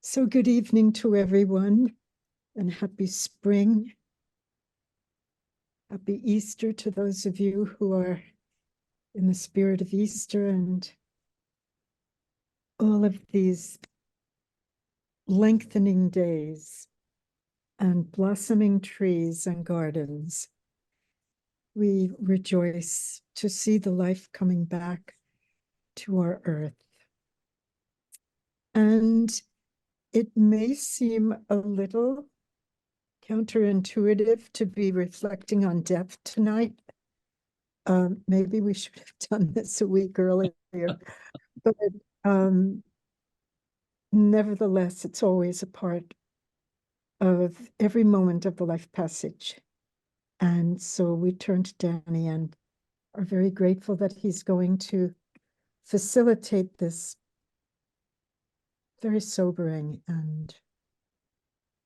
So good evening to everyone and happy spring. Happy Easter to those of you who are in the spirit of Easter and all of these lengthening days and blossoming trees and gardens. We rejoice to see the life coming back to our earth. And it may seem a little counterintuitive to be reflecting on death tonight. Maybe we should have done this a week earlier, but nevertheless, it's always a part of every moment of the life passage. And so we turn to Danny and are very grateful that he's going to facilitate this very sobering and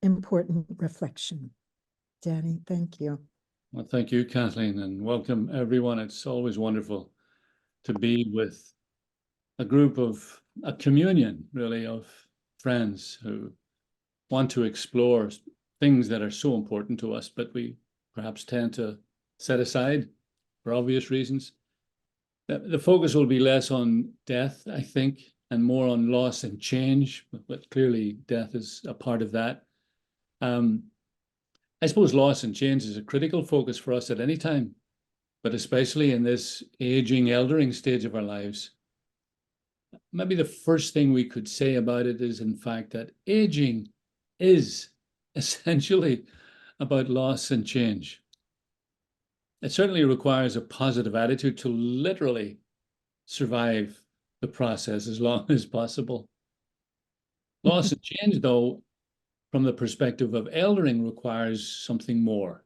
important reflection. Danny, thank you. Well, thank you, Kathleen, and welcome everyone. It's always wonderful to be with a communion, really, of friends who want to explore things that are so important to us, but we perhaps tend to set aside for obvious reasons. The focus will be less on death, I think, and more on loss and change, but clearly death is a part of that. I suppose loss and change is a critical focus for us at any time, but especially in this aging, eldering stage of our lives. Maybe the first thing we could say about it is, in fact, that aging is essentially about loss and change. It certainly requires a positive attitude to literally survive the process as long as possible. Loss and change, though, from the perspective of eldering, requires something more.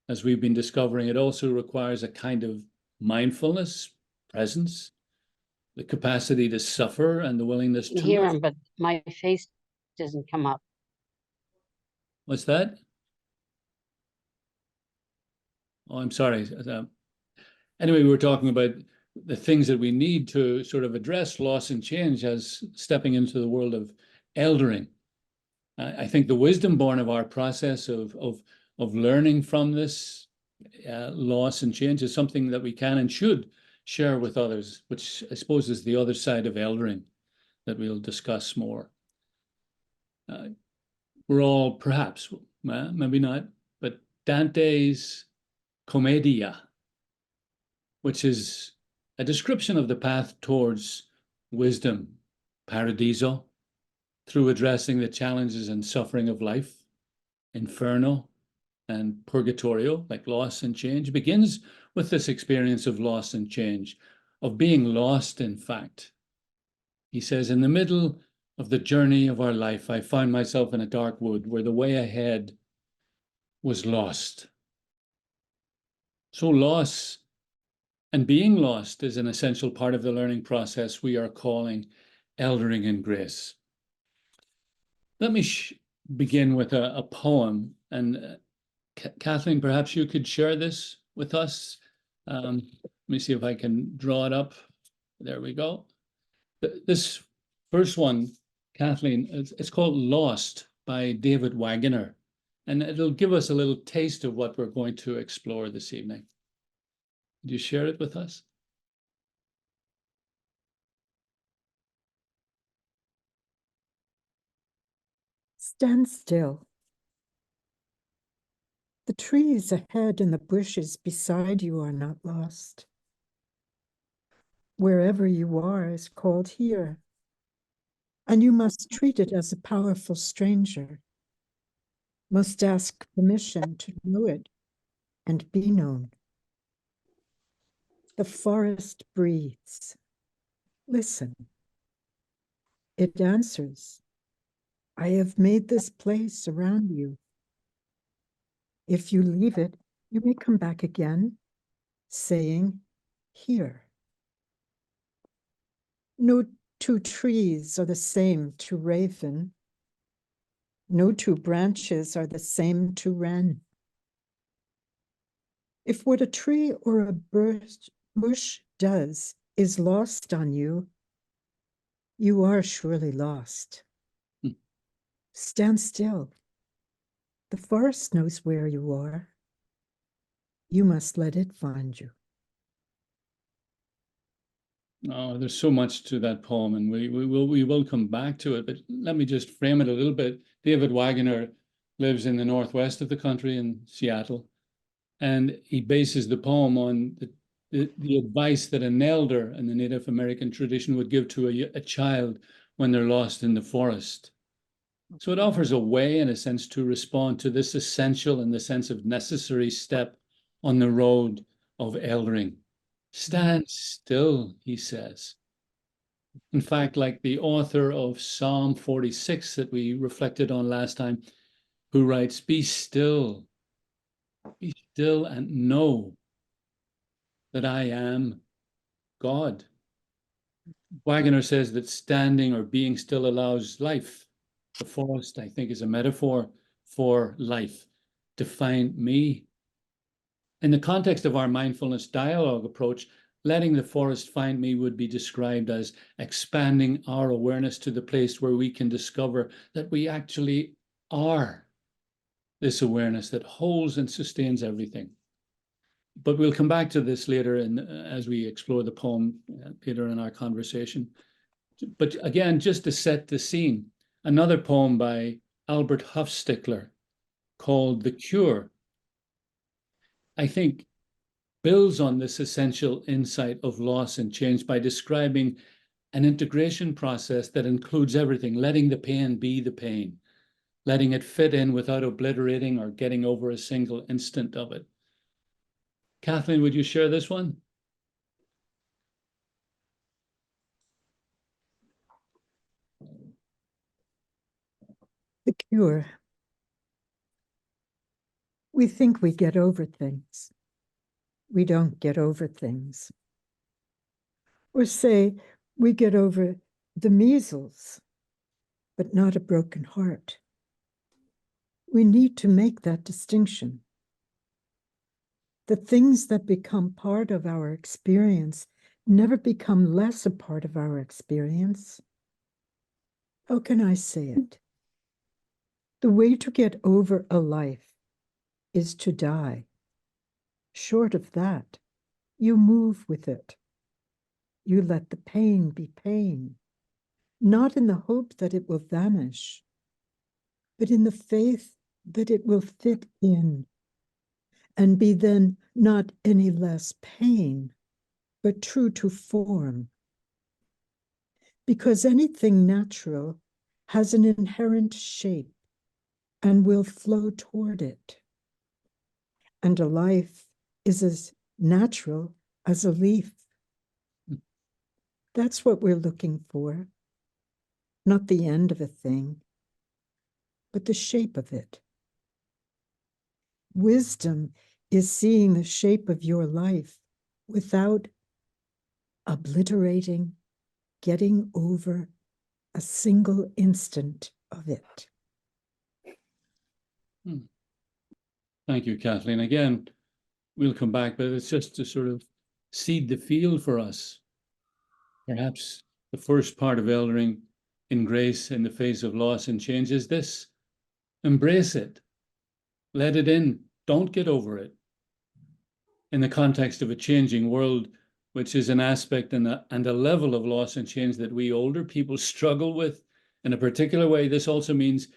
As we've been discovering, it also requires a kind of mindfulness, presence, the capacity to suffer, and the willingness to hear him, but my face doesn't come up. What's that? Oh, I'm sorry. Anyway, we were talking about the things that we need to sort of address loss and change as stepping into the world of eldering. I think the wisdom born of our process of learning from this loss and change is something that we can and should share with others, which I suppose is the other side of eldering that we'll discuss more. We're all, perhaps, maybe not, but Dante's Commedia, which is a description of the path towards wisdom, paradiso, through addressing the challenges and suffering of life, inferno and purgatorio, like loss and change, begins with this experience of loss and change, of being lost, in fact. He says, in the middle of the journey of our life, I found myself in a dark wood where the way ahead was lost. So loss and being lost is an essential part of the learning process we are calling eldering in grace. Let me begin with a poem, and Kathleen, perhaps you could share this with us. Let me see if I can draw it up. There we go. This first one, Kathleen, it's called Lost by David Wagner, and it'll give us a little taste of what we're going to explore this evening. Would you share it with us? Stand still. The trees ahead and the bushes beside you are not lost. Wherever you are is called here, and you must treat it as a powerful stranger, must ask permission to know it and be known. The forest breathes. Listen. It answers, I have made this place around you. If you leave it, you may come back again, saying, here. No two trees are the same to raven. No two branches are the same to wren. If what a tree or a bush does is lost on you, you are surely lost. stand still. The forest knows where you are. You must let it find you. Oh, there's so much to that poem, and we will come back to it, but let me just frame it a little bit. David Wagner lives in the northwest of the country in Seattle, and he bases the poem on the advice that an elder in the Native American tradition would give to a child when they're lost in the forest. So it offers a way, in a sense, to respond to this essential, in the sense of necessary step on the road of eldering. Stand still, he says. In fact, like the author of Psalm 46 that we reflected on last time, who writes, be still and know that I am God. Wagner says that standing or being still allows life. The forest, I think, is a metaphor for life to find me. In the context of our mindfulness dialogue approach, letting the forest find me would be described as expanding our awareness to the place where we can discover that we actually are this awareness that holds and sustains everything. But we'll come back to this later as we explore the poem later in our conversation. But again, just to set the scene, another poem by Albert Hofstadter called The Cure, I think, builds on this essential insight of loss and change by describing an integration process that includes everything, letting the pain be the pain, letting it fit in without obliterating or getting over a single instant of it. Kathleen, would you share this one? The cure. We think we get over things. We don't get over things. Or say we get over the measles, but not a broken heart. We need to make that distinction. The things that become part of our experience never become less a part of our experience. How can I say it? The way to get over a life is to die. Short of that, you move with it. You let the pain be pain, not in the hope that it will vanish, but in the faith that it will fit in and be then not any less pain, but true to form. Because anything natural has an inherent shape and will flow toward it. And a life is as natural as a leaf. That's what we're looking for. Not the end of a thing, but the shape of it. Wisdom is seeing the shape of your life without obliterating, getting over a single instant of it. Thank you, Kathleen. Again, we'll come back, but it's just to sort of seed the field for us. Perhaps the first part of eldering in grace in the face of loss and change is this: embrace it, let it in, don't get over it. In the context of a changing world, which is an aspect and a level of loss and change that we older people struggle with in a particular way, this also means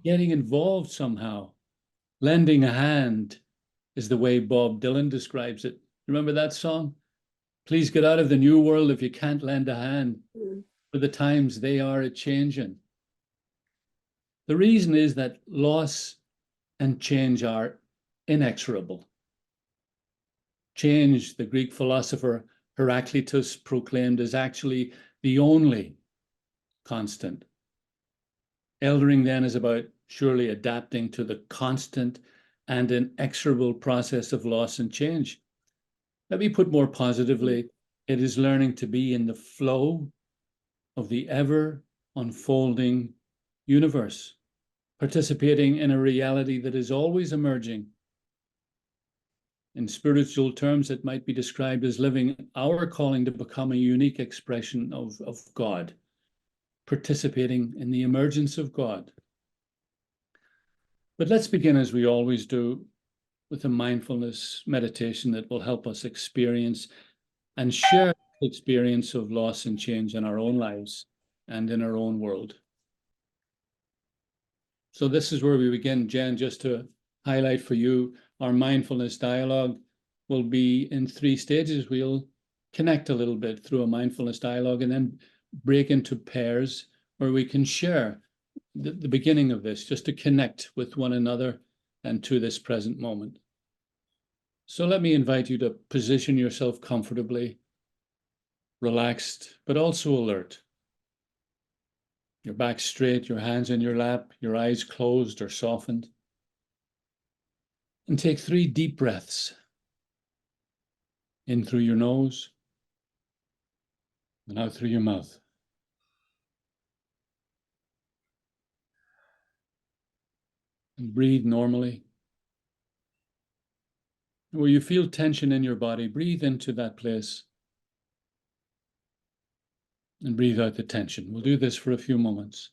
getting involved somehow. Lending a hand is the way Bob Dylan describes it. Remember that song? Please get out of the new world if you can't lend a hand, for the times they are a-changing. The reason is that loss and change are inexorable. Change, the Greek philosopher Heraclitus proclaimed, is actually the only constant. Eldering then is about surely adapting to the constant and inexorable process of loss and change. Let me put more positively, it is learning to be in the flow of the ever unfolding universe, participating in a reality that is always emerging. In spiritual terms, it might be described as living our calling to become a unique expression of God, participating in the emergence of God. But let's begin, as we always do, with a mindfulness meditation that will help us experience and share the experience of loss and change in our own lives and in our own world. So this is where we begin, Jen, just to highlight for you, our mindfulness dialogue will be in 3 stages. We'll connect a little bit through a mindfulness dialogue and then break into pairs where we can share the beginning of this, just to connect with one another and to this present moment. So let me invite you to position yourself comfortably, relaxed, but also alert. Your back straight, your hands in your lap, your eyes closed or softened. And take 3 deep breaths. In through your nose and out through your mouth. And breathe normally. Where you feel tension in your body, breathe into that place. And breathe out the tension. We'll do this for a few moments.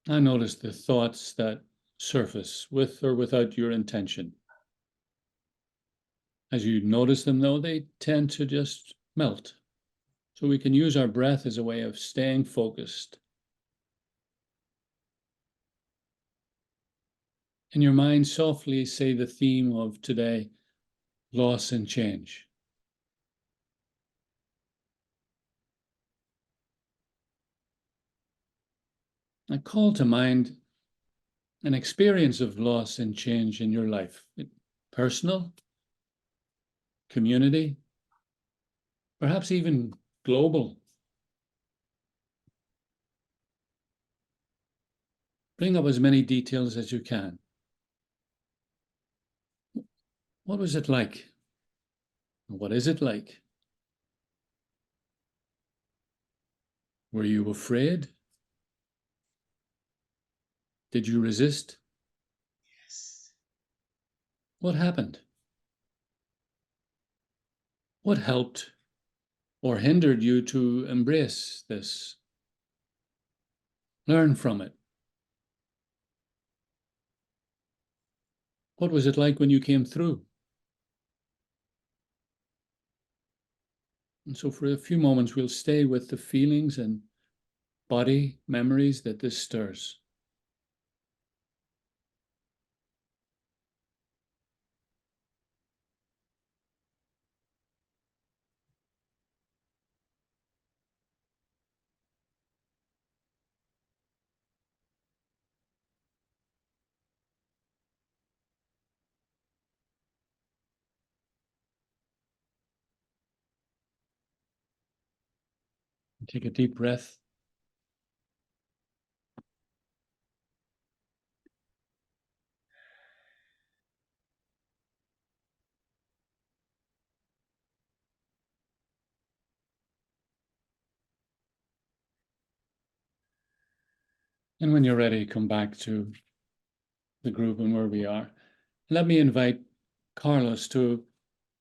I notice the thoughts that surface with or without your intention. As you notice them, though, they tend to just melt. So we can use our breath as a way of staying focused. In your mind, softly say the theme of today, loss and change. I call to mind an experience of loss and change in your life, personal, community, perhaps even global. Bring up as many details as you can. What was it like? What is it like? Were you afraid? Did you resist? Yes. What happened? What helped or hindered you to embrace this? Learn from it. What was it like when you came through? And so for a few moments, we'll stay with the feelings and body memories that this stirs. Take a deep breath. And when you're ready, come back to the group and where we are. Let me invite Carlos to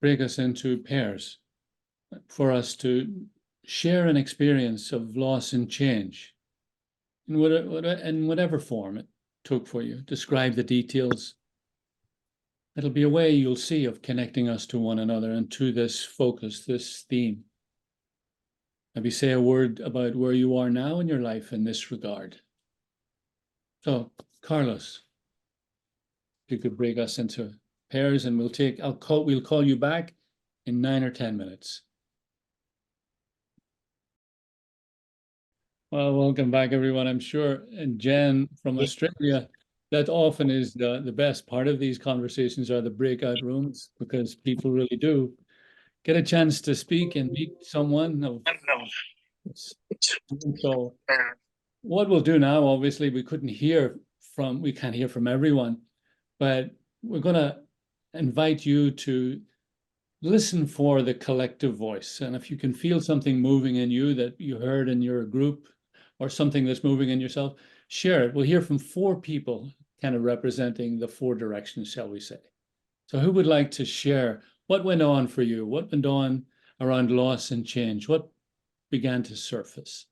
break us into pairs for us to share an experience of loss and change in whatever form it took for you. Describe the details. It'll be a way you'll see of connecting us to one another and to this focus, this theme. Maybe say a word about where you are now in your life in this regard. So, Carlos, if you could break us into pairs, and we'll call you back in 9 or 10 minutes. Well, welcome back, everyone. I'm sure, and Jen from Australia, that often is the best part of these conversations are the breakout rooms, because people really do get a chance to speak and meet someone. So what we'll do now, obviously, we can't hear from everyone, but we're going to invite you to listen for the collective voice. And if you can feel something moving in you that you heard in your group or something that's moving in yourself, share it. We'll hear from 4 people kind of representing the 4 directions, shall we say. So who would like to share what went on for you? What went on around loss and change? What began to surface.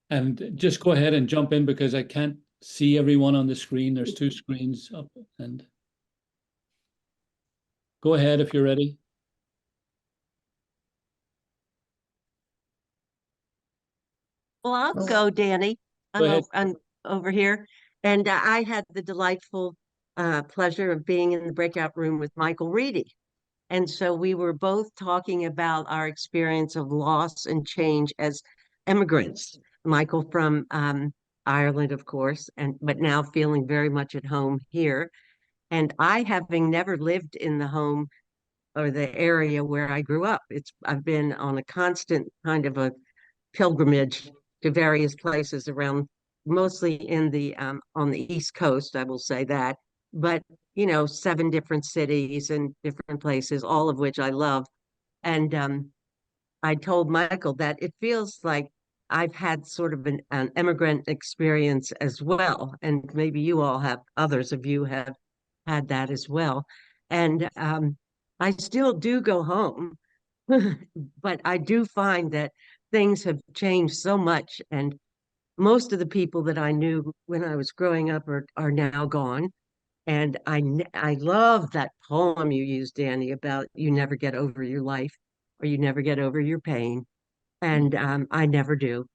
And just go ahead and jump in because I can't see everyone on the screen. There's 2 screens up, and go ahead if you're ready. Well, I'll go, Danny. Go ahead. I'm over here. And I had the delightful pleasure of being in the breakout room with Michael Reedy. And so we were both talking about our experience of loss and change as immigrants. Michael from Ireland, of course, but now feeling very much at home here. And I, having never lived in the home or the area where I grew up, I've been on a constant kind of a pilgrimage to various places around, mostly in the on the East Coast, I will say that. But 7 different cities and different places, all of which I love. And I told Michael that it feels like I've had sort of an immigrant experience as well, and maybe you all have, others of you have had that as well. And I still do go home, but I do find that things have changed so much, and most of the people that I knew when I was growing up are now gone. And I love that poem you used, Danny, about you never get over your life or you never get over your pain. And I never do.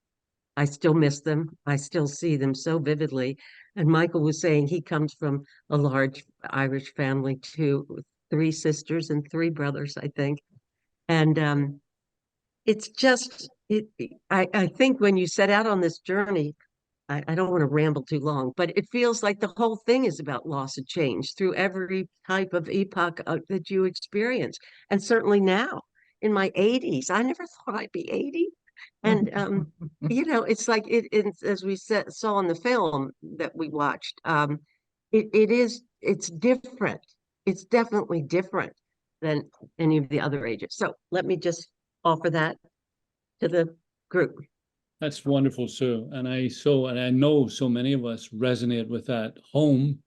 I still miss them. I still see them so vividly. And Michael was saying he comes from a large Irish family too, with 3 sisters and 3 brothers, I think. And it's just I think when you set out on this journey, I don't want to ramble too long, but it feels like the whole thing is about loss and change through every type of epoch that you experience. And certainly now in my 80s, I never thought I'd be 80. And it's like as we saw in the film that we watched, it's different. It's definitely different than any of the other ages. So let me just offer that to the group. That's wonderful, Sue. And I know so many of us resonate with that. Home.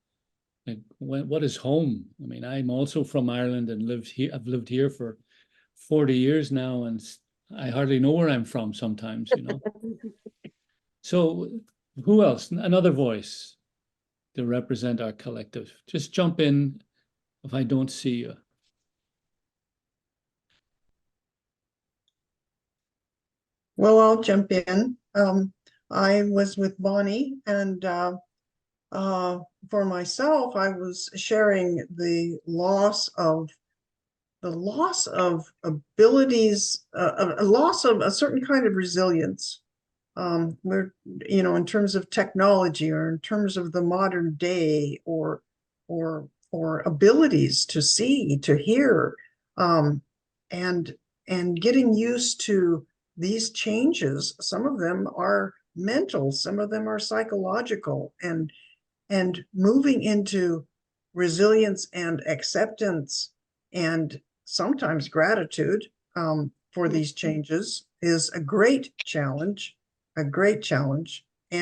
Like, what is home? I mean, I'm also from Ireland and lived here. I've lived here for 40 years now, and I hardly know where I'm from sometimes, So who else? Another voice to represent our collective. Just jump in if I don't see you. Well, I'll jump in. I was with Bonnie, and for myself, I was sharing the loss of abilities, a loss of a certain kind of resilience. We're, in terms of technology or in terms of the modern day, or abilities to see, to hear, and getting used to these changes. Some of them are mental, some of them are psychological, and moving into resilience and acceptance and sometimes gratitude for these changes is a great challenge, and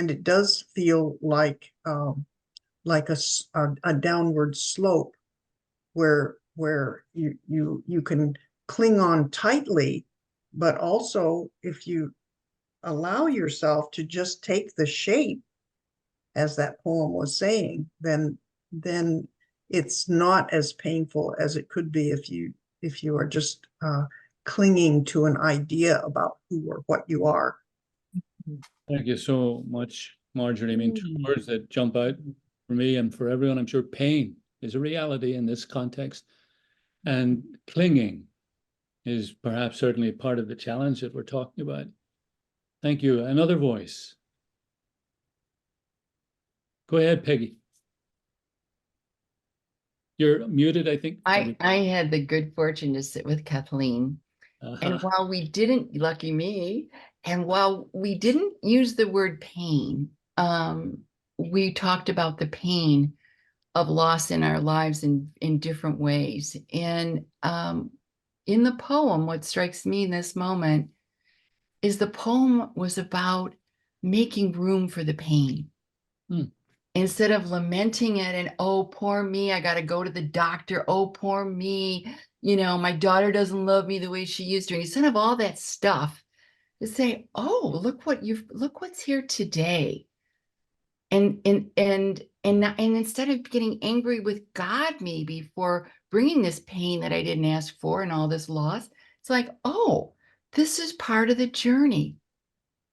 it does feel like a downward slope where you can cling on tightly, but also if you allow yourself to just take the shape, as that poem was saying, then it's not as painful as it could be if you are just clinging to an idea about who or what you are. Thank you so much, Marjorie. I mean, 2 words that jump out for me and for everyone. I'm sure pain is a reality in this context, and clinging is perhaps certainly part of the challenge that we're talking about. Thank you. Another voice. Go ahead, Peggy. You're muted, I think. I had the good fortune to sit with Kathleen. And while we didn't, lucky me, and while we didn't use the word pain, we talked about the pain of loss in our lives in different ways. And in the poem, what strikes me in this moment is the poem was about making room for the pain. instead of lamenting it and, oh, poor me, I got to go to the doctor. Oh, poor me. You know, my daughter doesn't love me the way she used to. And instead of all that stuff, to say, oh, look what's here today. And instead of getting angry with God maybe for bringing this pain that I didn't ask for and all this loss, it's like, oh, this is part of the journey.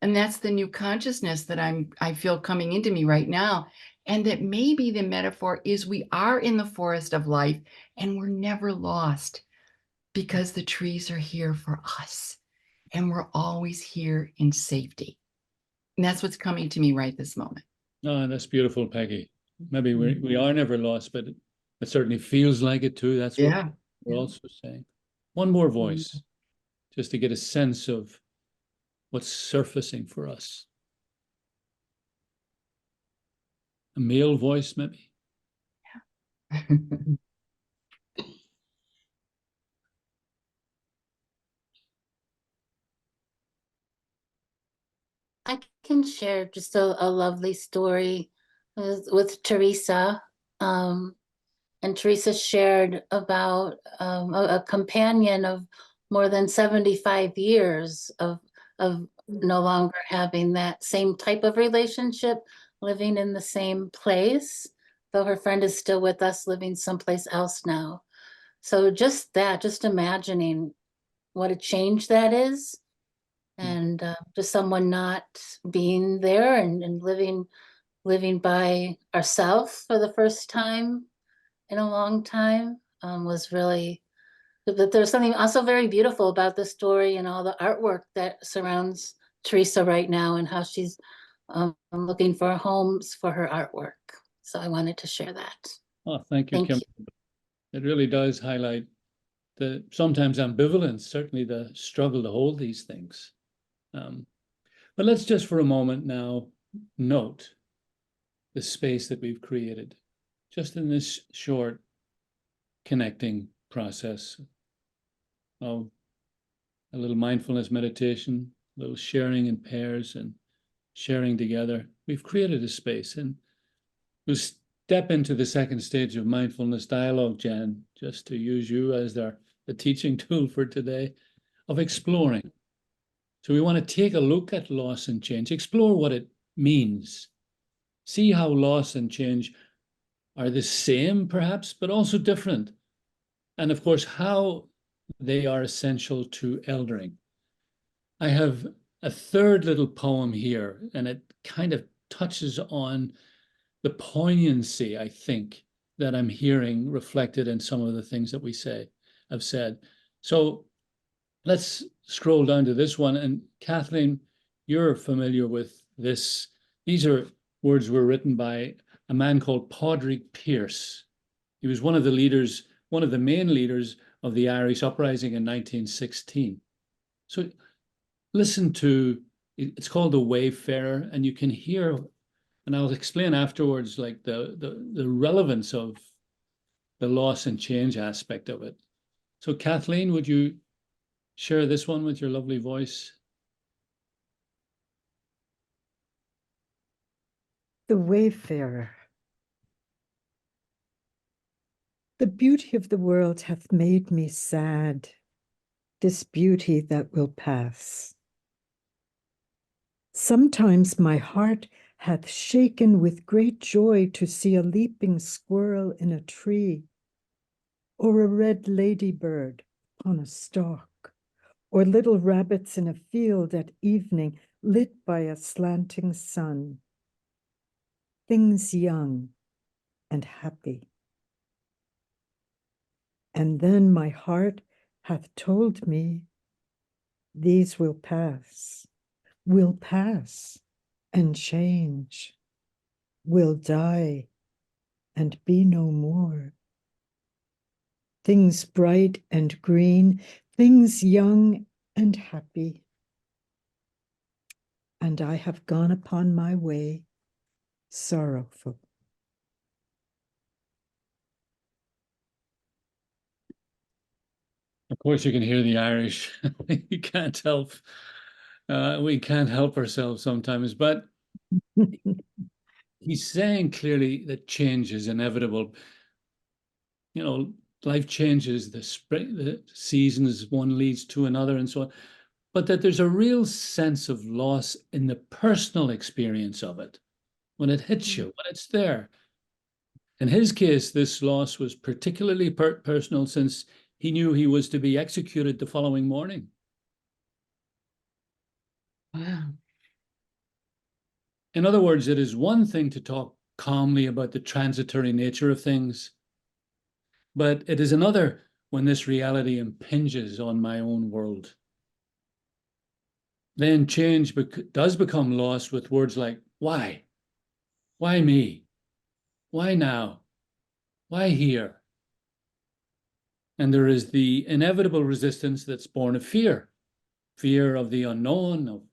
And that's the new consciousness that I feel coming into me right now. And that maybe the metaphor is we are in the forest of life and we're never lost because the trees are here for us and we're always here in safety. And that's what's coming to me right this moment. Oh, that's beautiful, Peggy. Maybe we are never lost, but it certainly feels like it too. That's what we're also saying. One more voice, just to get a sense of what's surfacing for us. A male voice, maybe? I can share just a lovely story with Teresa. And Teresa shared about a companion of more than 75 years of no longer having that same type of relationship, living in the same place, though her friend is still with us, living someplace else now. So just that, just imagining what a change that is, and just someone not being there and living by ourselves for the first time in a long time was really, but there's something also very beautiful about the story and all the artwork that surrounds Teresa right now and how she's looking for homes for her artwork. So I wanted to share that. Oh, thank you, Thank Kim. you. It really does highlight the sometimes ambivalence, certainly the struggle to hold these things. But let's just for a moment now note the space that we've created just in this short connecting process of a little mindfulness meditation, a little sharing in pairs and sharing together. We've created a space, and we'll step into the second stage of mindfulness dialogue, Jan, just to use you as the teaching tool for today, of exploring. So we want to take a look at loss and change, explore what it means, see how loss and change are the same perhaps, but also different. And of course, how they are essential to eldering. I have a third little poem here, and it kind of touches on the poignancy, I think, that I'm hearing reflected in some of the things that I've said. So let's scroll down to this one. And Kathleen, you're familiar with this. These are words were written by a man called Padraig Pearse. He was one of the main leaders of the Irish uprising in 1916. So listen to, it's called The Wayfarer, and you can hear, and I'll explain afterwards, like the relevance of the loss and change aspect of it. So Kathleen, would you share this one with your lovely voice? The Wayfarer. The beauty of the world hath made me sad, this beauty that will pass. Sometimes my heart hath shaken with great joy to see a leaping squirrel in a tree, or a red ladybird on a stalk, or little rabbits in a field at evening lit by a slanting sun. Things young and happy. And then my heart hath told me, these will pass and change, will die and be no more. Things bright and green, things young and happy. And I have gone upon my way, sorrowful. Of course, you can hear the Irish. You can't help. We can't help ourselves sometimes, but he's saying clearly that change is inevitable. You know, life changes, the spring, the seasons, one leads to another and so on, but that there's a real sense of loss in the personal experience of it when it hits you, when it's there. In his case, this loss was particularly personal since he knew he was to be executed the following morning. Wow. In other words, it is one thing to talk calmly about the transitory nature of things, but it is another when this reality impinges on my own world. Then change does become lost with words like, why? Why me? Why now? Why here? And there is the inevitable resistance that's born of fear. Fear of the unknown, of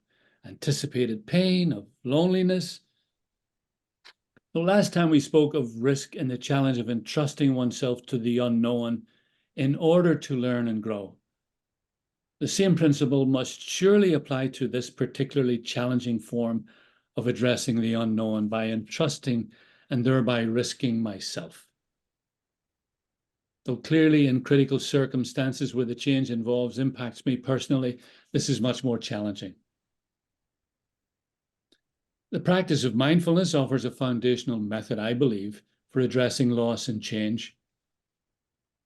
anticipated pain, of loneliness. The last time we spoke of risk and the challenge of entrusting oneself to the unknown in order to learn and grow. The same principle must surely apply to this particularly challenging form of addressing the unknown by entrusting and thereby risking myself. Though clearly in critical circumstances where the change impacts me personally, this is much more challenging. The practice of mindfulness offers a foundational method, I believe, for addressing loss and change.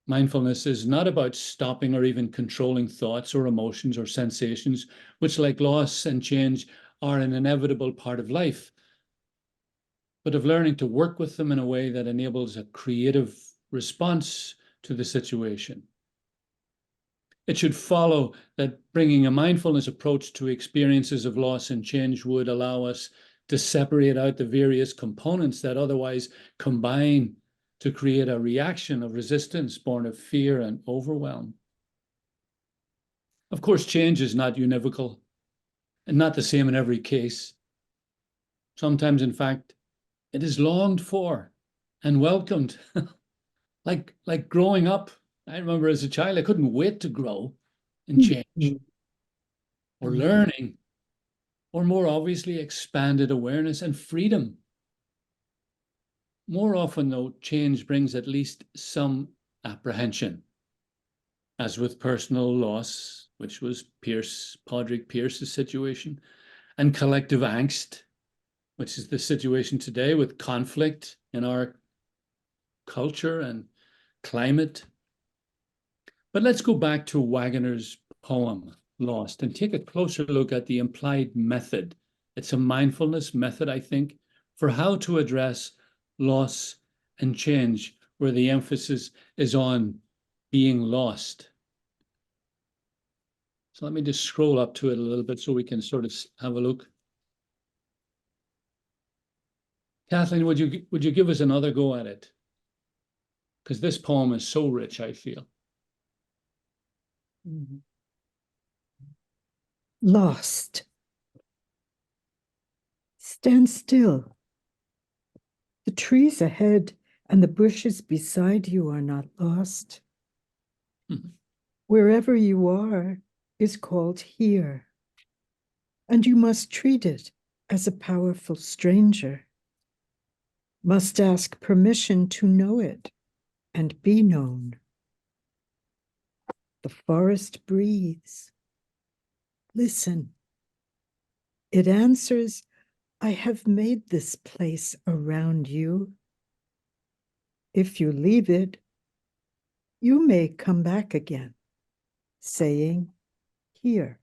Mindfulness is not about stopping or even controlling thoughts or emotions or sensations, which, like loss and change, are an inevitable part of life, but of learning to work with them in a way that enables a creative response to the situation. It should follow that bringing a mindfulness approach to experiences of loss and change would allow us to separate out the various components that otherwise combine to create a reaction of resistance born of fear and overwhelm. Of course, change is not univocal and not the same in every case. Sometimes, in fact, it is longed for and welcomed. like growing up. I remember as a child, I couldn't wait to grow and change, or learning, or more obviously expanded awareness and freedom. More often, though, change brings at least some apprehension, as with personal loss, which was Padraig Pearse's situation, and collective angst, which is the situation today with conflict in our culture and climate. But let's go back to Wagner's poem, Lost, and take a closer look at the implied method. It's a mindfulness method, I think, for how to address loss and change, where the emphasis is on being lost. So let me just scroll up to it a little bit so we can sort of have a look. Kathleen, would you give us another go at it? Because this poem is so rich, I feel. Lost. Stand still. The trees ahead and the bushes beside you are not lost. Wherever you are is called here, and you must treat it as a powerful stranger, must ask permission to know it and be known. The forest breathes. Listen. It answers, I have made this place around you. If you leave it, you may come back again, saying, here.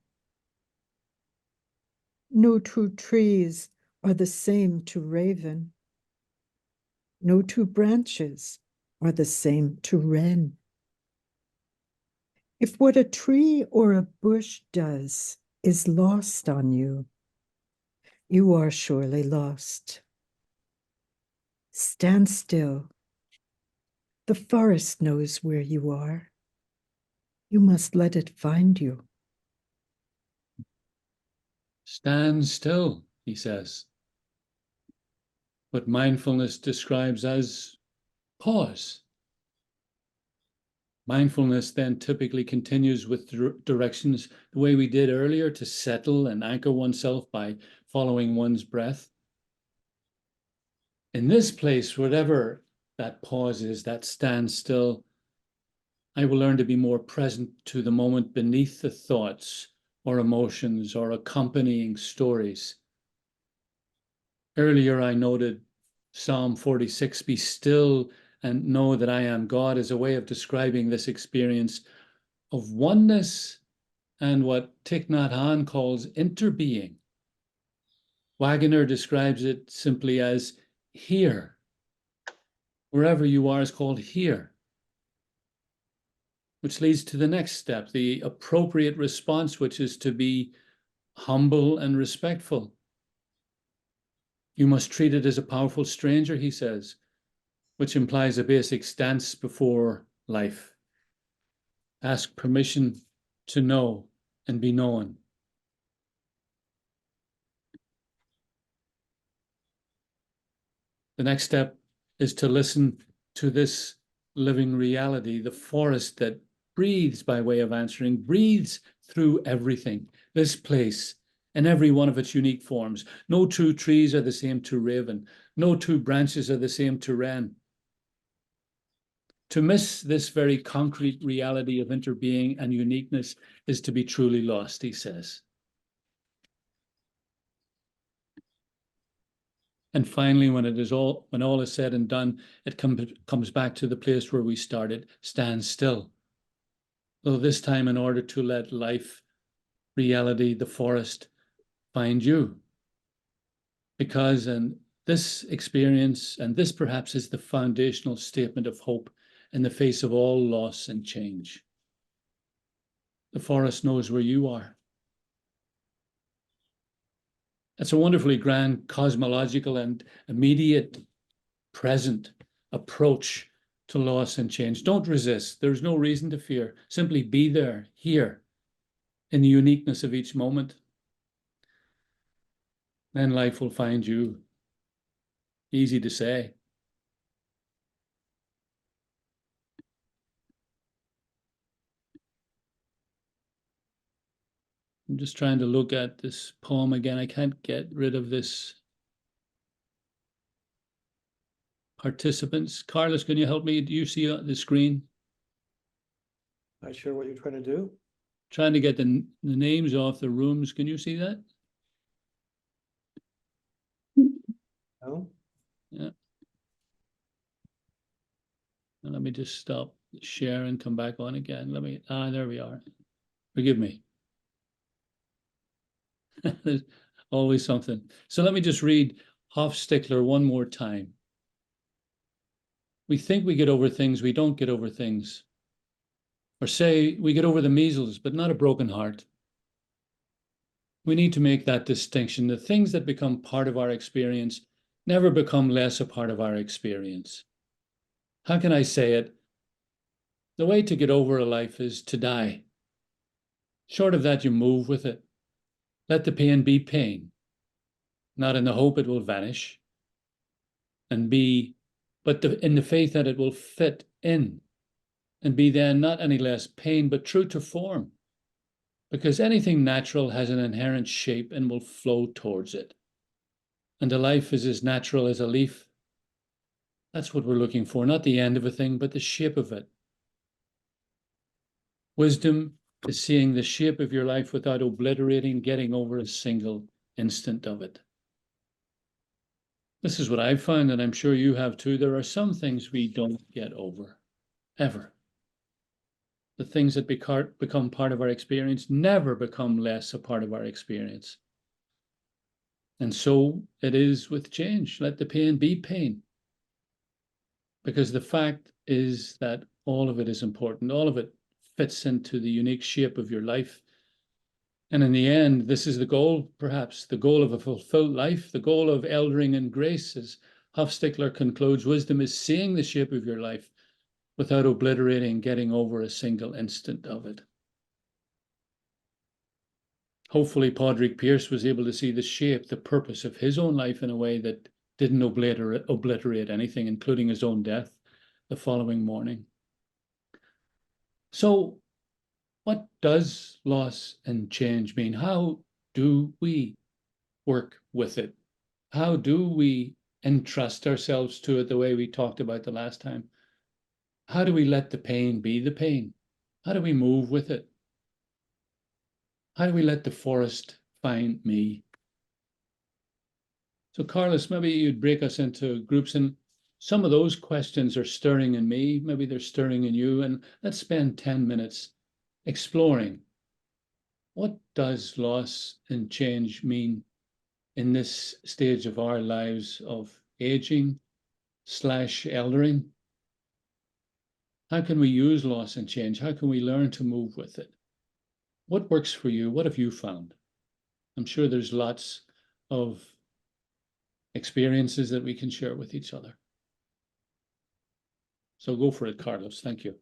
No two trees are the same to raven. No two branches are the same to wren. If what a tree or a bush does is lost on you, you are surely lost. Stand still. The forest knows where you are. You must let it find you. Stand still, he says. What mindfulness describes as pause. Mindfulness then typically continues with directions the way we did earlier, to settle and anchor oneself by following one's breath. In this place, whatever that pause is, that standstill, I will learn to be more present to the moment beneath the thoughts or emotions or accompanying stories. Earlier, I noted Psalm 46, be still and know that I am God, as a way of describing this experience of oneness and what Thich Nhat Hanh calls interbeing. Wagner describes it simply as here. Wherever you are is called here, which leads to the next step, the appropriate response, which is to be humble and respectful. You must treat it as a powerful stranger, he says, which implies a basic stance before life. Ask permission to know and be known. The next step is to listen to this living reality, the forest that breathes by way of answering, breathes through everything. This place and every one of its unique forms. No two trees are the same to raven. No two branches are the same to wren. To miss this very concrete reality of interbeing and uniqueness is to be truly lost, he says. And finally, when all is said and done, it comes back to the place where we started, stand still. Though this time in order to let life, reality, the forest, find you. Because in this experience, and this perhaps is the foundational statement of hope in the face of all loss and change. The forest knows where you are. It's a wonderfully grand cosmological and immediate present approach to loss and change. Don't resist. There's no reason to fear. Simply be there, here, in the uniqueness of each moment. Then life will find you. Easy to say. I'm just trying to look at this poem again. I can't get rid of this. Participants. Carlos, can you help me? Do you see the screen? Not sure what you're trying to do. Trying to get the names off the rooms. Can you see that? No? Yeah. And let me just stop share and come back on again. There we are. Forgive me. There's always something. So let me just read Hofstadter one more time. We think we get over things, we don't get over things. Or say we get over the measles, but not a broken heart. We need to make that distinction. The things that become part of our experience never become less a part of our experience. How can I say it? The way to get over a life is to die. Short of that, you move with it. Let the pain be pain, not in the hope it will vanish, but in the faith that it will fit in, and be then not any less pain, but true to form, because anything natural has an inherent shape and will flow towards it. And a life is as natural as a leaf. That's what we're looking for, not the end of a thing, but the shape of it. Wisdom is seeing the shape of your life without obliterating, getting over a single instant of it. This is what I've found, and I'm sure you have too. There are some things we don't get over, ever. The things that become part of our experience never become less a part of our experience. And so it is with change. Let the pain be pain. Because the fact is that all of it is important. All of it fits into the unique shape of your life. And in the end, this is the goal, perhaps, the goal of a fulfilled life, the goal of eldering in grace, as Hofstadter concludes, wisdom is seeing the shape of your life without obliterating, getting over a single instant of it. Hopefully, Padraig Pearse was able to see the shape, the purpose of his own life in a way that didn't obliterate anything, including his own death the following morning. So, what does loss and change mean? How do we work with it? How do we entrust ourselves to it the way we talked about the last time? How do we let the pain be the pain? How do we move with it? How do we let the forest find me? So Carlos, maybe you'd break us into groups, and some of those questions are stirring in me, maybe they're stirring in you, and let's spend 10 minutes exploring what does loss and change mean in this stage of our lives of aging / eldering? How can we use loss and change? How can we learn to move with it? What works for you? What have you found? I'm sure there's lots of experiences that we can share with each other. So go for it, Carlos. Thank you.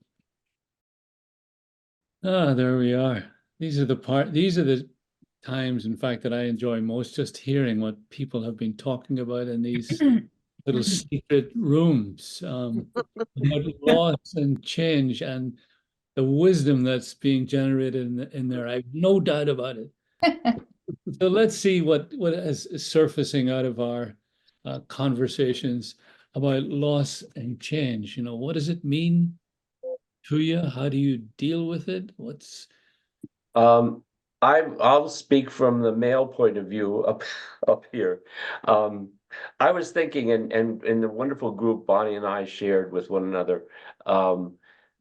Ah, there we are. These are the times, in fact, that I enjoy most, just hearing what people have been talking about in these little secret rooms, about loss and change and the wisdom that's being generated in there. I have no doubt about it. So let's see what is surfacing out of our conversations about loss and change. What does it mean to you? How do you deal with it? I'll speak from the male point of view up here. I was thinking, and in the wonderful group Bonnie and I shared with one another,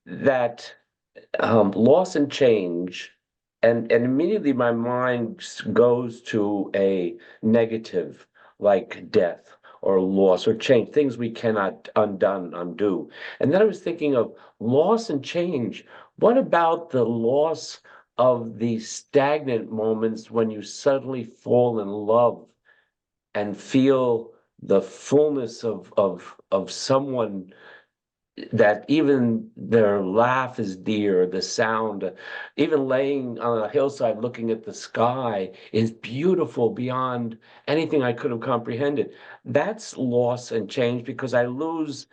that loss and change, and immediately my mind goes to a negative, like death or loss or change, things we cannot undo. And then I was thinking of loss and change. What about the loss of the stagnant moments when you suddenly fall in love and feel the fullness of someone, that even their laugh is dear, the sound, even laying on a hillside looking at the sky is beautiful beyond anything I could have comprehended. That's loss and change, because I lose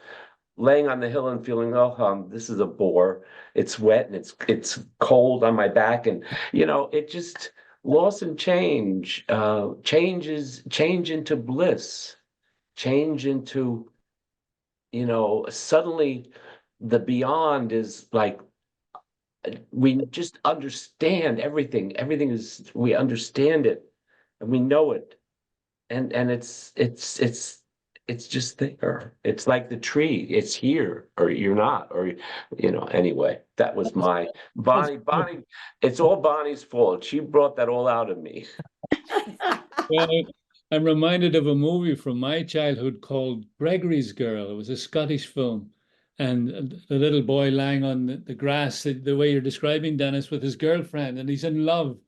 laying on the hill and feeling, oh, this is a bore. It's wet and it's cold on my back, and it just loss and change, change into bliss, change into, suddenly the beyond is like we just understand everything. Everything we understand it and we know it, and it's just there. It's like the tree. It's here, or you're not, or Anyway, that was my Bonnie. It's all Bonnie's fault. She brought that all out of me. Well, I'm reminded of a movie from my childhood called Gregory's Girl. It was a Scottish film. And the little boy lying on the grass, the way you're describing, Dennis, with his girlfriend, and he's in love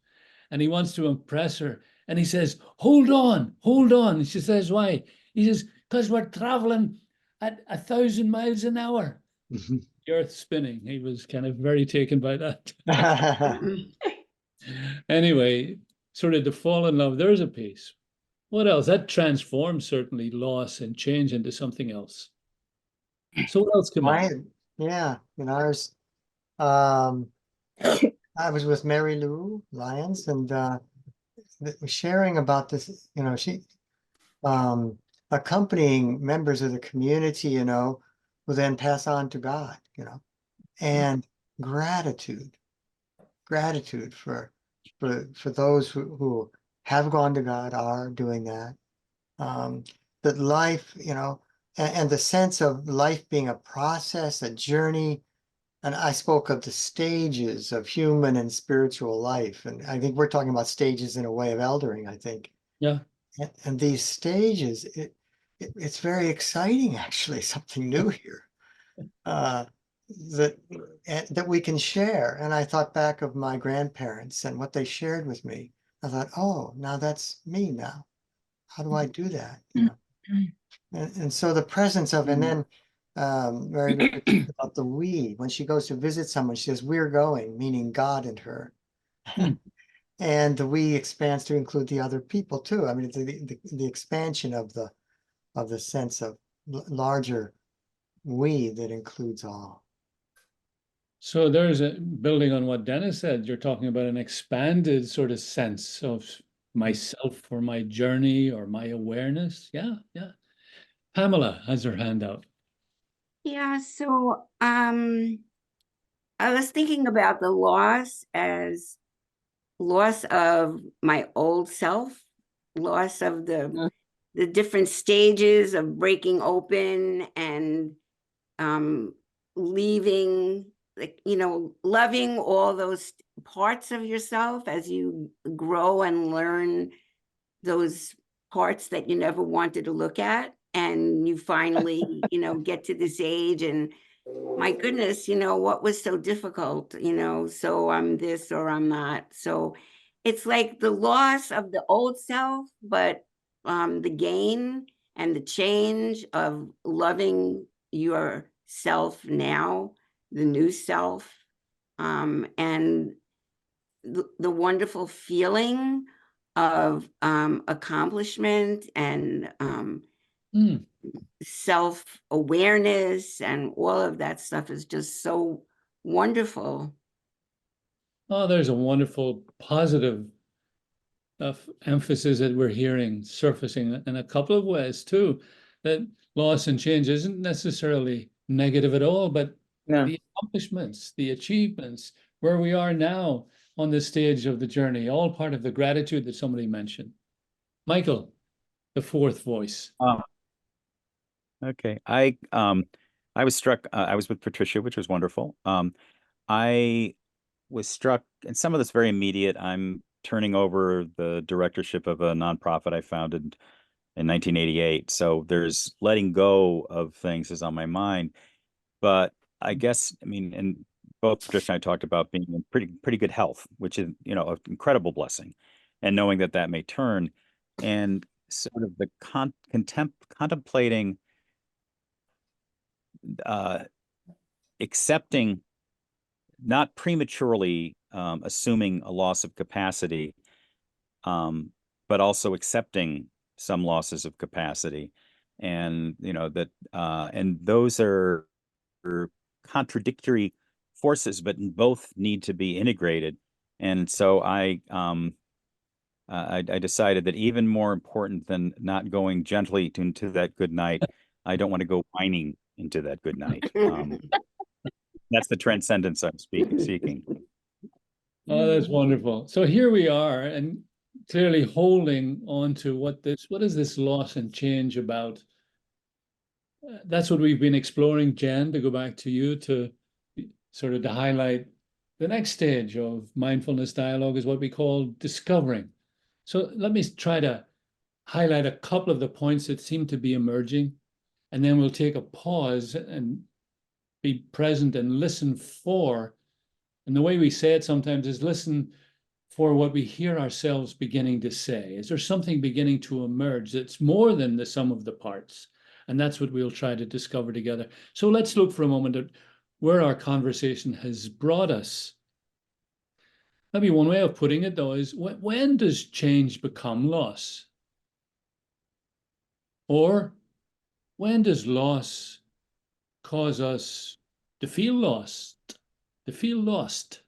and he wants to impress her. And he says, hold on, hold on. And she says, why? He says, because we're traveling at 1,000 miles an hour. The earth spinning. He was kind of very taken by that. Anyway, sort of to fall in love, there's a piece. What else? That transforms certainly loss and change into something else. So what else came up? Yeah, I was with Mary Lou Lyons, and sharing about this, she accompanying members of the community, who then pass on to God, and gratitude for those who have gone to God, are doing that. That life, and the sense of life being a process, a journey. And I spoke of the stages of human and spiritual life. And I think we're talking about stages in a way of eldering, I think. Yeah. And these stages, it's very exciting, actually, something new here that we can share. And I thought back of my grandparents and what they shared with me. I thought, oh, now that's me now. How do I do that? And so the presence of, and then Mary Lou about the we. When she goes to visit someone, she says, we're going, meaning God and her. And the we expands to include the other people too. I mean, it's the expansion of the sense of larger we that includes all. So there's building on what Dennis said, you're talking about an expanded sort of sense of myself or my journey or my awareness. Yeah, yeah. Pamela has her hand out. Yeah, so I was thinking about the loss as loss of my old self, loss of the different stages of breaking open and leaving, like, you know, loving all those parts of yourself as you grow and learn those parts that you never wanted to look at. And you finally, you know, get to this age and my goodness, you know, what was so difficult, you know, so I'm this or I'm not. So it's like the loss of the old self, but the gain and the change of loving yourself now, the new self, and the wonderful feeling of accomplishment and self-awareness and all of that stuff is just so wonderful. Oh, there's a wonderful positive emphasis that we're hearing surfacing in a couple of ways too, that loss and change isn't necessarily negative at all, but the accomplishments, the achievements, where we are now on this stage of the journey, all part of the gratitude that somebody mentioned. Michael, the fourth voice. Okay, I was struck. I was with Patricia, which was wonderful. I was struck, and some of this very immediate. I'm turning over the directorship of a nonprofit I founded in 1988. So there's letting go of things is on my mind. But I guess, I mean, and both Patricia and I talked about being in pretty good health, which is, you know, an incredible blessing, and knowing that that may turn, and sort of the contemplating, accepting, not prematurely assuming a loss of capacity, but also accepting some losses of capacity, and you know that, and those are contradictory forces, but both need to be integrated. And so I decided that even more important than not going gently into that good night, I don't want to go whining into that good night. That's the transcendence I'm seeking. Oh, that's wonderful. So here we are, and clearly holding on to what is this loss and change about? That's what we've been exploring, Jen, to go back to you to sort of to highlight the next stage of mindfulness dialogue is what we call discovering. So let me try to highlight a couple of the points that seem to be emerging, and then we'll take a pause and be present and listen for. And the way we say it sometimes is listen for what we hear ourselves beginning to say. Is there something beginning to emerge that's more than the sum of the parts? And that's what we'll try to discover together. So let's look for a moment at where our conversation has brought us. Maybe one way of putting it, though, is when does change become loss? Or when does loss cause us to feel lost, to feel lost?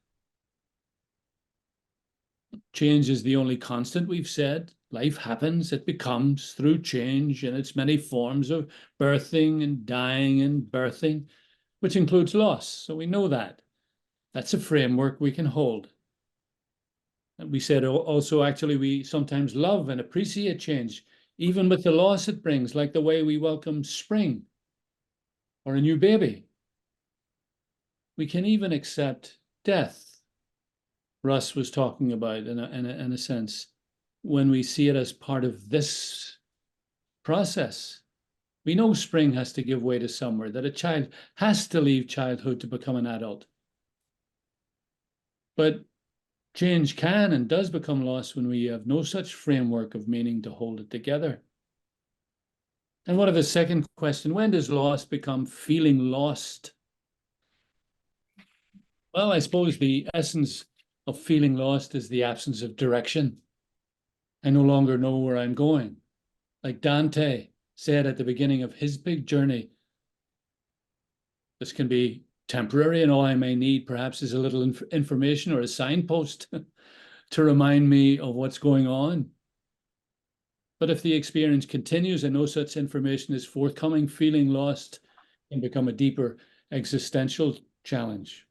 Change is the only constant, we've said. Life happens, it becomes through change in its many forms of birthing and dying and birthing, which includes loss. So we know that. That's a framework we can hold. And we said also, actually, we sometimes love and appreciate change, even with the loss it brings, like the way we welcome spring or a new baby. We can even accept death. Russ was talking about in a sense, when we see it as part of this process. We know spring has to give way to summer, that a child has to leave childhood to become an adult. But change can and does become lost when we have no such framework of meaning to hold it together. And what of the second question, when does loss become feeling lost? Well, I suppose the essence of feeling lost is the absence of direction. I no longer know where I'm going. Like Dante said at the beginning of his big journey, this can be temporary, and all I may need perhaps is a little information or a signpost to remind me of what's going on. But if the experience continues and no such information is forthcoming, feeling lost can become a deeper existential challenge.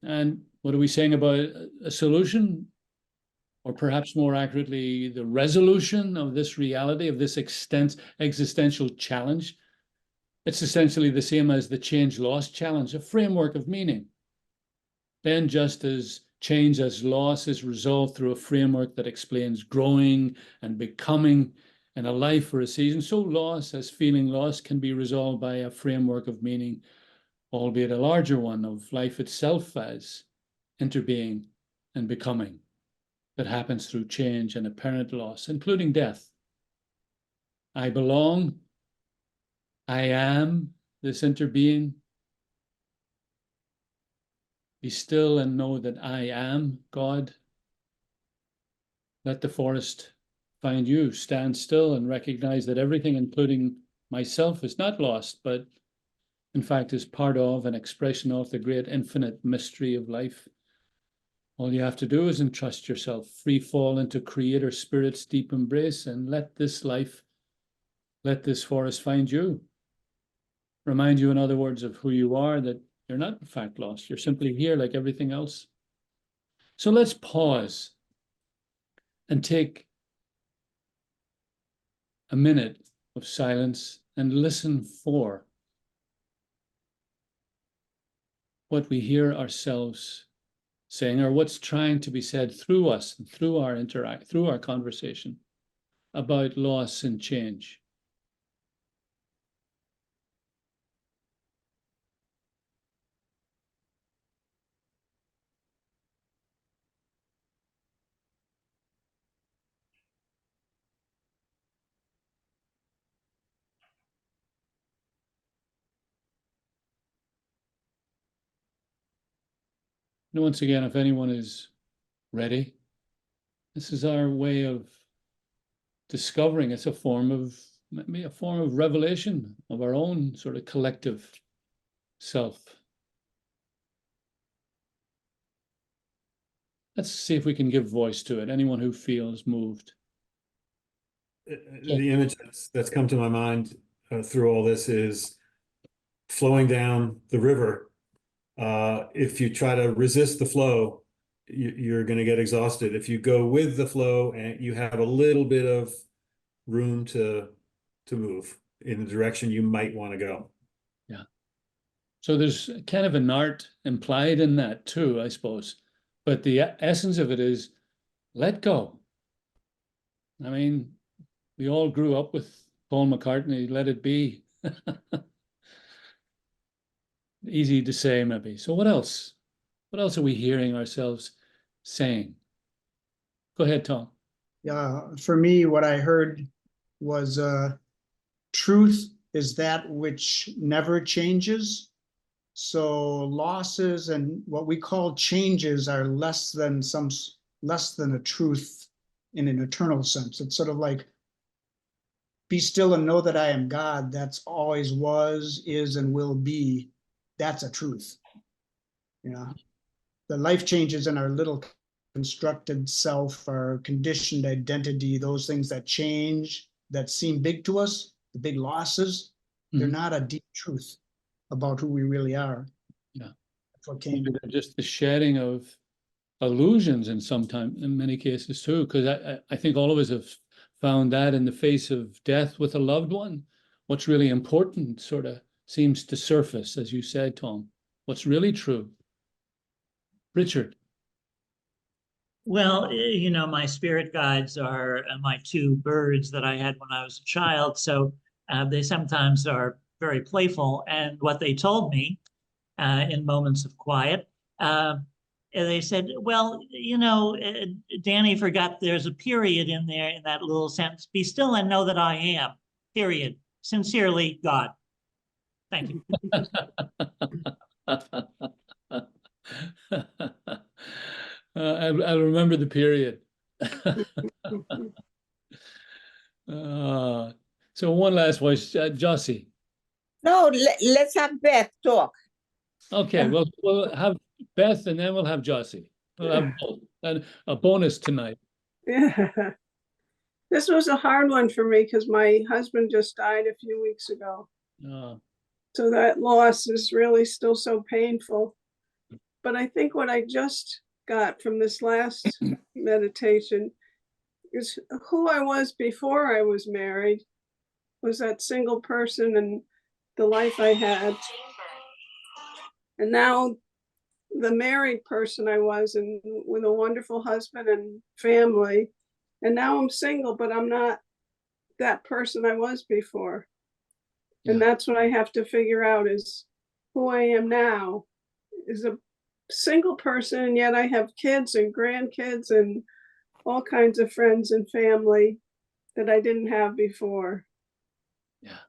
And what are we saying about a solution? Or perhaps more accurately, the resolution of this reality, of this existential challenge? It's essentially the same as the change-loss challenge, a framework of meaning. Then, just as change as loss is resolved through a framework that explains growing and becoming in a life or a season, so loss as feeling lost can be resolved by a framework of meaning, albeit a larger one, of life itself as interbeing and becoming, that happens through change and apparent loss, including death. I belong. I am this interbeing. Be still and know that I am God. Let the forest find you. Stand still and recognize that everything, including myself, is not lost, but in fact is part of, an expression of the great infinite mystery of life. All you have to do is entrust yourself, free fall into Creator Spirit's deep embrace, and let this life, let this forest find you. Remind you, in other words, of who you are, that you're not in fact lost. You're simply here like everything else. So let's pause and take a minute of silence and listen for what we hear ourselves saying, or what's trying to be said through us and through our conversation about loss and change. And once again, if anyone is ready, this is our way of discovering. It's maybe a form of revelation of our own sort of collective self. Let's see if we can give voice to it. Anyone who feels moved. The image that's come to my mind through all this is flowing down the river. If you try to resist the flow, you're going to get exhausted. If you go with the flow and you have a little bit of room to move in the direction you might want to go. Yeah. So there's kind of an art implied in that too, I suppose. But the essence of it is let go. I mean, we all grew up with Paul McCartney, Let It Be. Easy to say, maybe. So what else? What else are we hearing ourselves saying? Go ahead, Tom. Yeah, for me, what I heard was truth is that which never changes. So losses and what we call changes are less than a truth in an eternal sense. It's sort of like, be still and know that I am God. That's always was, is, and will be. That's a truth. Yeah. The life changes in our little constructed self, our conditioned identity, those things that change, that seem big to us, the big losses, they're not a deep truth about who we really are. Yeah. That's what came. They're just the shedding of illusions in many cases too, because I think all of us have found that in the face of death with a loved one, what's really important sort of seems to surface, as you said, Tom. What's really true. Richard. Well, you know, my spirit guides are my two birds that I had when I was a child. So they sometimes are very playful. And what they told me in moments of quiet, they said, well, you know, Danny forgot there's a period in there in that little sentence. Be still and know that I am, period. Sincerely, God. Thank you. I'll remember the period. So one last voice, Jossie. No, let's have Beth talk. Okay, well, we'll have Beth and then we'll have Jossie. We'll have both. And a bonus tonight. The This was a hard one for me because my husband just died a few weeks ago. So that loss is really still so painful. But I think what I just got from this last meditation is who I was before I was married, was that single person and the life I had. And now the married person I was, and with a wonderful husband and family. And now I'm single, but I'm not that person I was before. And that's what I have to figure out, is who I am now is a single person, and yet I have kids and grandkids and all kinds of friends and family that I didn't have before. Yeah.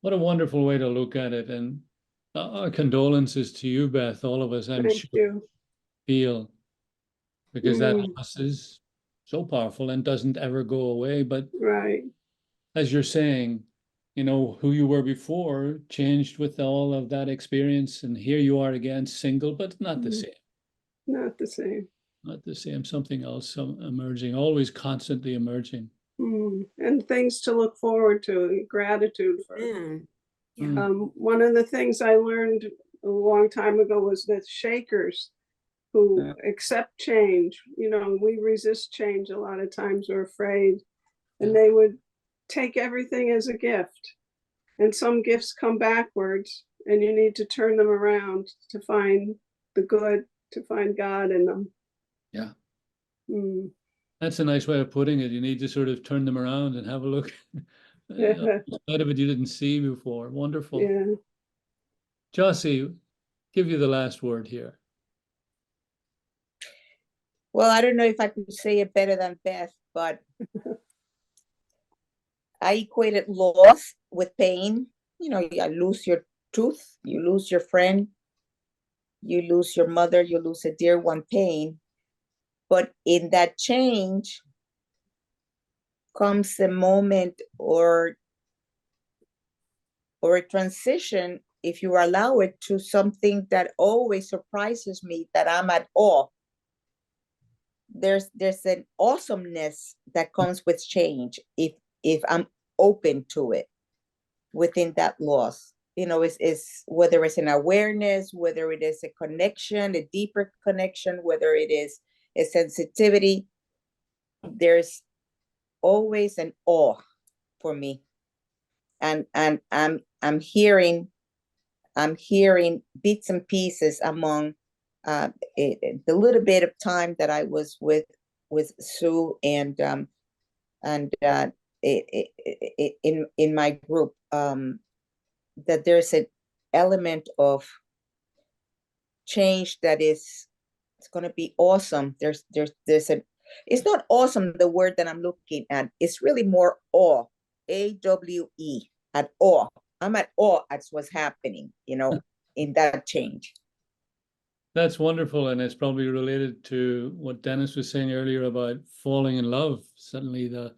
What a wonderful way to look at it. And our condolences to you, Beth. All of us, I'm Thank sure, you. feel, because that Mm. loss is so powerful and doesn't ever go away. But Right. as you're saying, you know, who you were before changed with all of that experience. And here you are again, single, but not the same. Not the same. Not the same. Something else emerging, always constantly emerging. And things to look forward to, and gratitude for. One of the things I learned a long time ago was that Shakers who accept change, you know, we resist change a lot of times, we're afraid, and they would take everything as a gift. And some gifts come backwards, and you need to turn them around to find the good, to find God in them. Yeah. Mm. That's a nice way of putting it. You need to sort of turn them around and have a look side of it you didn't see before. Wonderful. Yeah. Jossie, give you the last word here. Well, I don't know if I could say it better than Beth, but I equated loss with pain. You know, you lose your tooth, you lose your friend, you lose your mother, you lose a dear one, pain. But in that change comes a moment or a transition, if you allow it, to something that always surprises me, that I'm at awe. There's an awesomeness that comes with change if I'm open to it within that loss. You know, it's whether it's an awareness, whether it is a connection, a deeper connection, whether it is a sensitivity, there's always an awe for me. And I'm hearing bits and pieces among the little bit of time that I was with Sue and in my group, that there's an element of change that it's going to be awesome. There's it's not awesome, the word that I'm looking at. It's really more awe, AWE, at awe. I'm at awe at what's happening, you know, in that change. That's wonderful. And it's probably related to what Dennis was saying earlier about falling in love. Suddenly the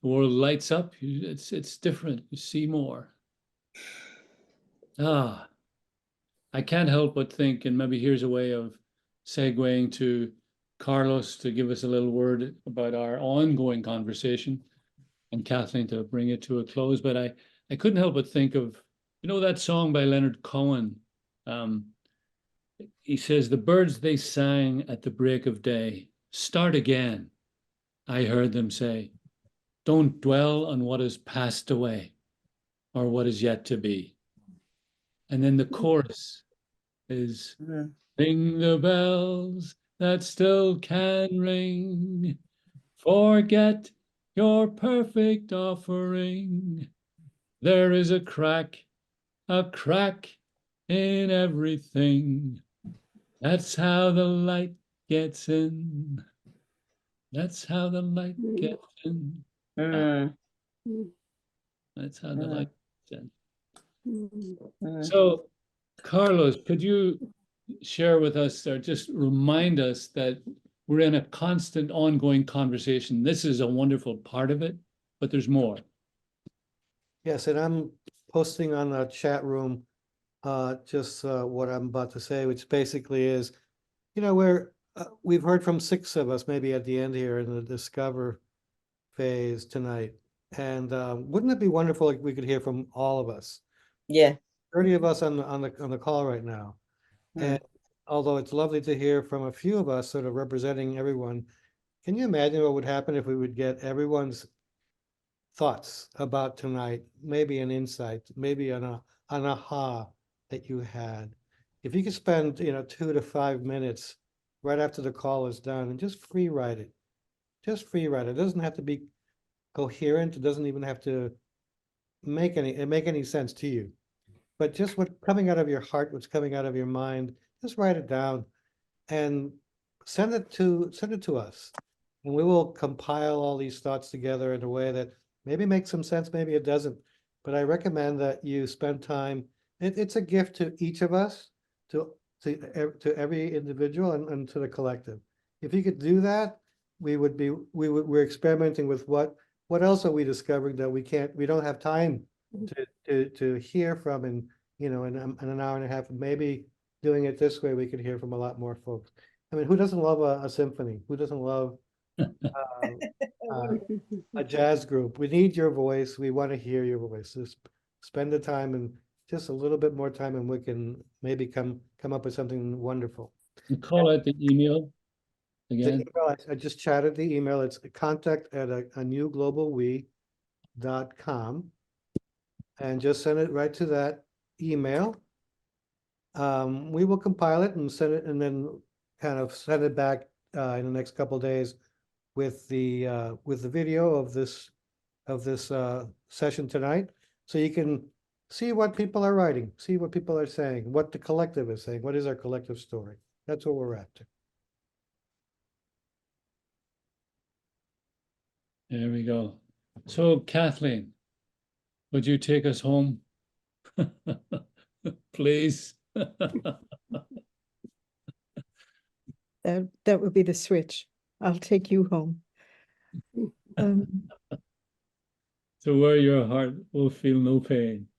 world lights up. It's different. You see more. I can't help but think, and maybe here's a way of segueing to Carlos to give us a little word about our ongoing conversation, and Kathleen to bring it to a close. But I couldn't help but think of, you know, that song by Leonard Cohen. He says, "The birds they sang at the break of day, start again. I heard them say, don't dwell on what has passed away or what is yet to be." And then the chorus is, ring the bells that still can ring. Forget your perfect offering. There is a crack in everything. That's how the light gets in. That's how the light gets in. That's how the light gets in. So, Carlos, could you share with us, or just remind us, that we're in a constant ongoing conversation? This is a wonderful part of it, but there's more. Yes, and I'm posting on the chat room just what I'm about to say, which basically is, you know, we've heard from 6 of us maybe at the end here in the Discover phase tonight. And wouldn't it be wonderful if we could hear from all of us? Yeah. 30 of us on the call right now. And although it's lovely to hear from a few of us sort of representing everyone, can you imagine what would happen if we would get everyone's thoughts about tonight, maybe an insight, maybe an aha that you had? If you could spend, 2 to 5 minutes right after the call is done and just free write it. Just free write it. It doesn't have to be coherent. It doesn't even have to make any sense to you. But just what's coming out of your heart, what's coming out of your mind, just write it down and send it to us. And we will compile all these thoughts together in a way that maybe makes some sense, maybe it doesn't. But I recommend that you spend time. It's a gift to each of us, to every individual and to the collective. If you could do that, we're experimenting with what else are we discovering that we don't have time to hear from in an hour and a half. Maybe doing it this way, we could hear from a lot more folks. I mean, who doesn't love a symphony? Who doesn't love a jazz group? We need your voice. We want to hear your voice. Just spend the time and just a little bit more time, and we can maybe come up with something wonderful. And call out the email The again. email, I just chatted the email. It's contact@anewglobalwe.com, and just send it right to that email. We will compile it and send it, and then kind of send it back in the next couple of days with the video of this session tonight, so you can see what people are writing, see what people are saying, what the collective is saying, what is our collective story. That's what we're after. There we go. So Kathleen, would you take us home? Please. That would be the switch. I'll take you home. So where your heart will feel no pain.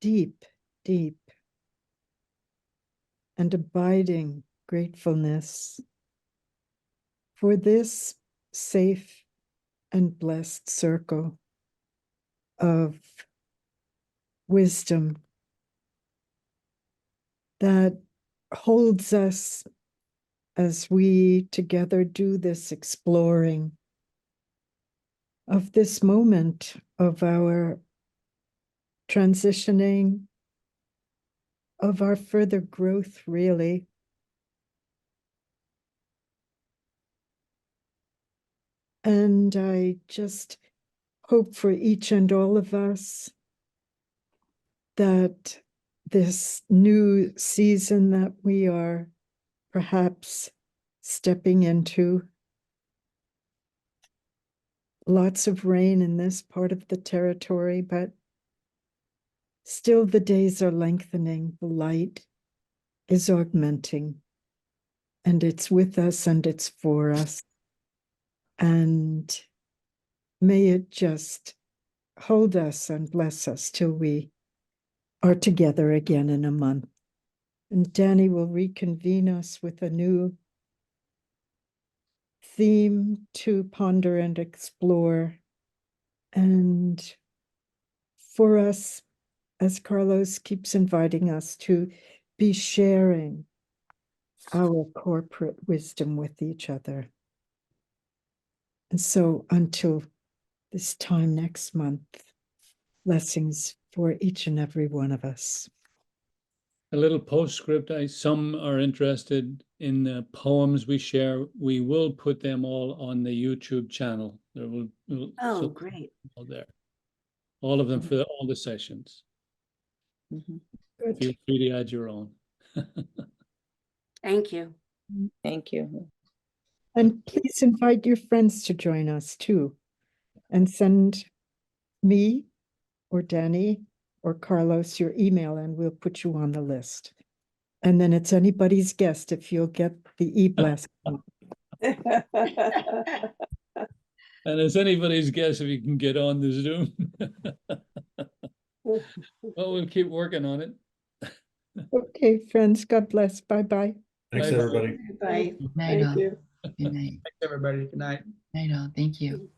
Deep, deep and abiding gratefulness for this safe and blessed circle of wisdom that holds us as we together do this exploring of this moment of our transitioning, of our further growth, really. And I just hope for each and all of us that this new season that we are perhaps stepping into, lots of rain in this part of the territory, but still the days are lengthening, the light is augmenting, and it's with us and it's for us. And may it just hold us and bless us till we are together again in a month. And Danny will reconvene us with a new theme to ponder and explore. And for us, as Carlos keeps inviting us to be sharing our corporate wisdom with each other. And so until this time next month, blessings for each and every one of us. A little postscript. Some are interested in the poems we share. We will put them all on the YouTube channel. Oh, great. All there. All of them for all the sessions. Good. Feel free to add your own. Thank you. Thank you. And please invite your friends to join us too. And send me or Danny or Carlos your email and we'll put you on the list. And then it's anybody's guess if you'll get the e-blast. And it's anybody's guess if you can get on the Zoom. Well, we'll keep working on it. Okay, friends, God bless. Bye-bye. Thanks, Bye-bye. everybody. Bye. Night Thank all. you. Good night. Thanks, everybody. Good night. Night all. Thank you.